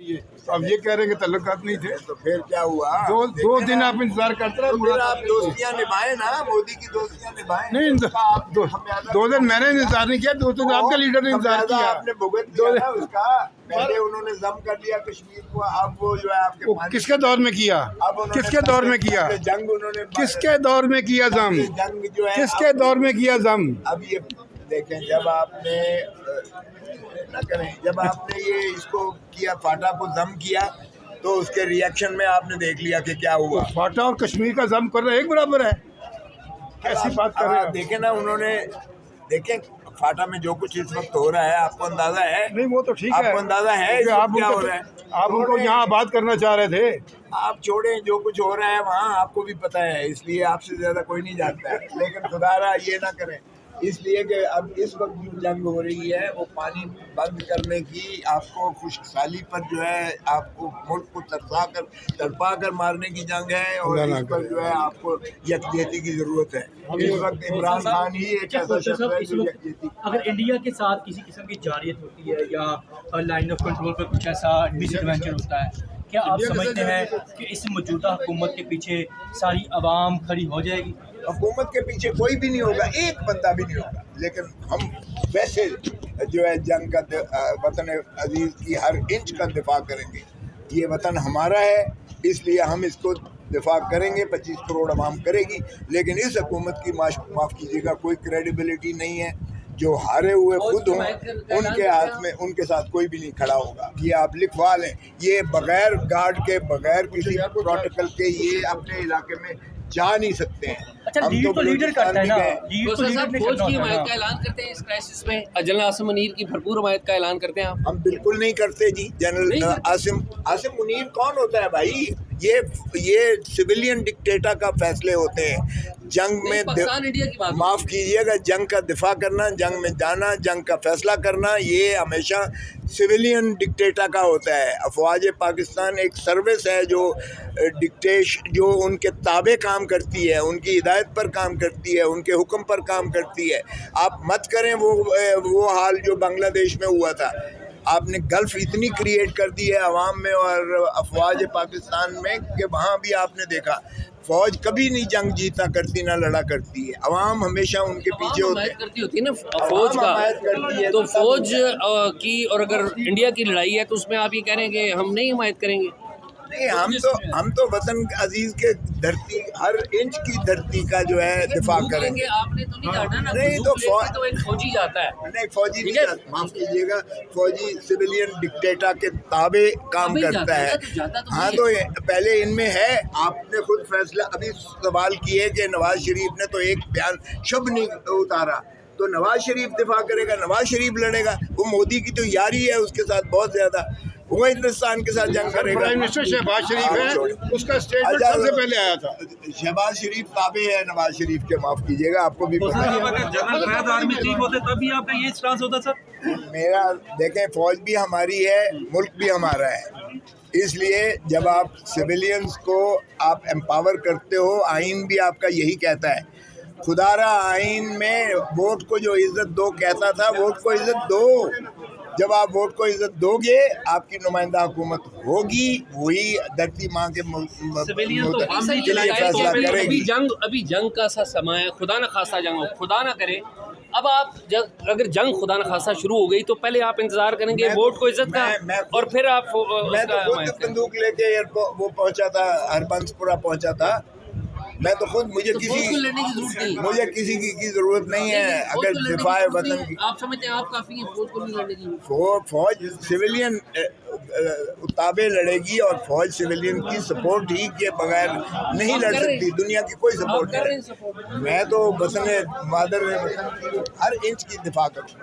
अब ये कह रहे हैं कि तल्लुकात नहीं थे, तो फिर क्या हुआ? दो दिन आप इंतजार करते रहे। तो फिर आप दोस्तियां निभाए ना, मोदी की दोस्तियां निभाए। नहीं, दो दिन मैंने इंतजार नहीं किया, दो दिन आपके लीडर ने इंतजार किया। आपने भुगत दिया ना उसका। पहले उन्होंने जम कर लिया कश्मीर को, अब वो जो है आपके किसके दौर में किया? किसके दौर में किया? जंग उन्होंने किसके दौर में किया जम? जंग जो है किसके दौर में किया जम? अब ये देखें, जब आपने ना करें, जब आपने ये इसको किया, फाटा को जम किया, तो उसके रिएक्शन में आपने देख लिया कि क्या हुआ। फाटा और कश्मीर का जम करना एक बराबर है? कैसी बात कर रहे हैं? देखें ना, उन्होंने देखें फाटा में जो कुछ इस वक्त हो रहा है, आपको अंदाजा है? नहीं, वो तो ठीक है, आपको अंदाजा है आप क्या हो रहा है? आप उनको यहाँ बात करना चाह रहे थे। आप छोड़ें, जो कुछ हो रहा है वहाँ आपको भी पता है, इसलिए आपसे ज्यादा कोई नहीं जानता है। लेकिन खुदारा ये ना करें, इसलिए कि अब इस वक्त जो जंग हो रही है वो पानी बंद करने की, आपको खुशहाली पर जो है आपको मुल्क को तड़पा कर मारने की जंग है, और इस पर जो है आपको यकजहती की जरूरत है। इस वक्त इमरान खान ही एक ऐसा शख्स है जो यकजहती। अगर इंडिया के साथ किसी किस्म की जारियत होती है या लाइन ऑफ कंट्रोल पर कुछ ऐसा डिसएडवेंचर होता है, क्या आप समझते हैं कि इस मौजूदा हुकूमत के पीछे सारी आवाम खड़ी हो जाएगी? हुकूमत के पीछे कोई भी नहीं होगा, एक बंदा भी नहीं होगा, लेकिन हम वैसे जो है जंग का वतन अजीज की हर इंच का दिफा करेंगे। ये वतन हमारा है, इसलिए हम इसको दिफा करेंगे। 25 करोड़ आवाम करेगी, लेकिन इस हुकूमत की माफ़ कीजिएगा कोई क्रेडिबिलिटी नहीं है। जो हारे हुए खुद हों, उनके हाथ में, उनके साथ कोई भी नहीं खड़ा होगा। ये आप लिखवा लें, ये बगैर गार्ड के, बगैर किसी प्रोटोकॉल के ये अपने इलाके में जा नहीं सकते हैं। अच्छा, लीड तो लीडर करता है ना, लीड तो लीडर फौज की हिमायत का ऐलान करते हैं इस क्राइसिस में, जनरल आसिम मुनीर की भरपूर हिमायत का ऐलान करते हैं आप? हम बिल्कुल नहीं करते जी। जनरल आसिम मुनीर कौन होता है भाई? ये सिविलियन डिक्टेटर का फैसले होते हैं। जंग में माफ़ कीजिएगा, जंग का दिफा करना, जंग में जाना, जंग का फैसला करना, ये हमेशा सिविलियन डिक्टेटर का होता है। अफवाज पाकिस्तान एक सर्विस है जो उनके ताबे काम करती है, उनकी हिदायत पर काम करती है, उनके हुक्म पर काम करती है। आप मत करें वो हाल जो बांग्लादेश में हुआ था। आपने गल्फ इतनी क्रिएट कर दी है अवाम में और अफवाज पाकिस्तान में कि वहाँ भी आपने देखा फौज कभी नहीं जंग जीता करती, ना लड़ा करती है। अवाम हमेशा उनके पीछे होती है ना फौज का, तो फौज की, और अगर इंडिया की लड़ाई है तो उसमें आप ये कह रहे हैं कि हम नहीं हिमायत करेंगे? नहीं, हम तो वतन अजीज के धरती, हर इंच की धरती का जो है दिफा करेंगे। आपने तो नहीं जाना ना, नहीं तो एक फौजी जाता है। नहीं, फौजी नहीं जाता, माफ कीजिएगा, फौजी सिविलियन डिक्टेटर के ताबे काम करता है। हाँ, तो पहले इनमें है। आपने खुद फैसला अभी सवाल किए कि नवाज शरीफ ने तो एक बयान शुभ नहीं उतारा, तो नवाज शरीफ दिफा करेगा, नवाज शरीफ लड़ेगा। वो मोदी की तो यारी है उसके साथ बहुत ज्यादा, वो हिंदुस्तान के साथ जंग करेगा। प्राइम मिनिस्टर शहबाज शरीफ है, उसका स्टेटमेंट सबसे पहले आया था। शहबाज शरीफ ताबे है नवाज शरीफ के, माफ कीजिएगा, आपको भी पता है। आर्मी चीफ होते तभी आपका ये स्टांस होता सर? मेरा देखें, फौज भी हमारी है, मुल्क भी हमारा है, इसलिए जब आप सिविलियंस को आप एम्पावर करते हो, आइन भी आपका यही कहता है। खुदारा आइन में वोट को जो इज्जत दो कहता था, वोट को इज्जत दो। जब आप वोट को इज्जत दोगे, आपकी नुमाइंदा हुकूमत होगी, वही धरती माँ के लिए फैसला करेगी। अभी जंग का सा समय है, खुदा न खासा जंग हो, खुदा ना करे। अब आप अगर जंग खुदा न खासा शुरू हो गई तो पहले आप इंतजार करेंगे वोट को इज्जत का, और फिर आप मैं तो खुद बंदूक लेके वो पहुंचा था, हरबंसपुरा पहुंचा था। मैं तो खुद, मुझे किसी की जरूरत नहीं है। अगर दिफाए वतन की, आप समझते हैं आप काफी हैं फौज को नहीं लड़ने की? फौज सिविलियन ताबे लड़ेगी, और फौज सिविलियन की सपोर्ट ही के बगैर नहीं लड़ सकती। दुनिया की कोई सपोर्ट नहीं। मैं तो वतन मादर वतन की हर इंच की दिफा करूँ।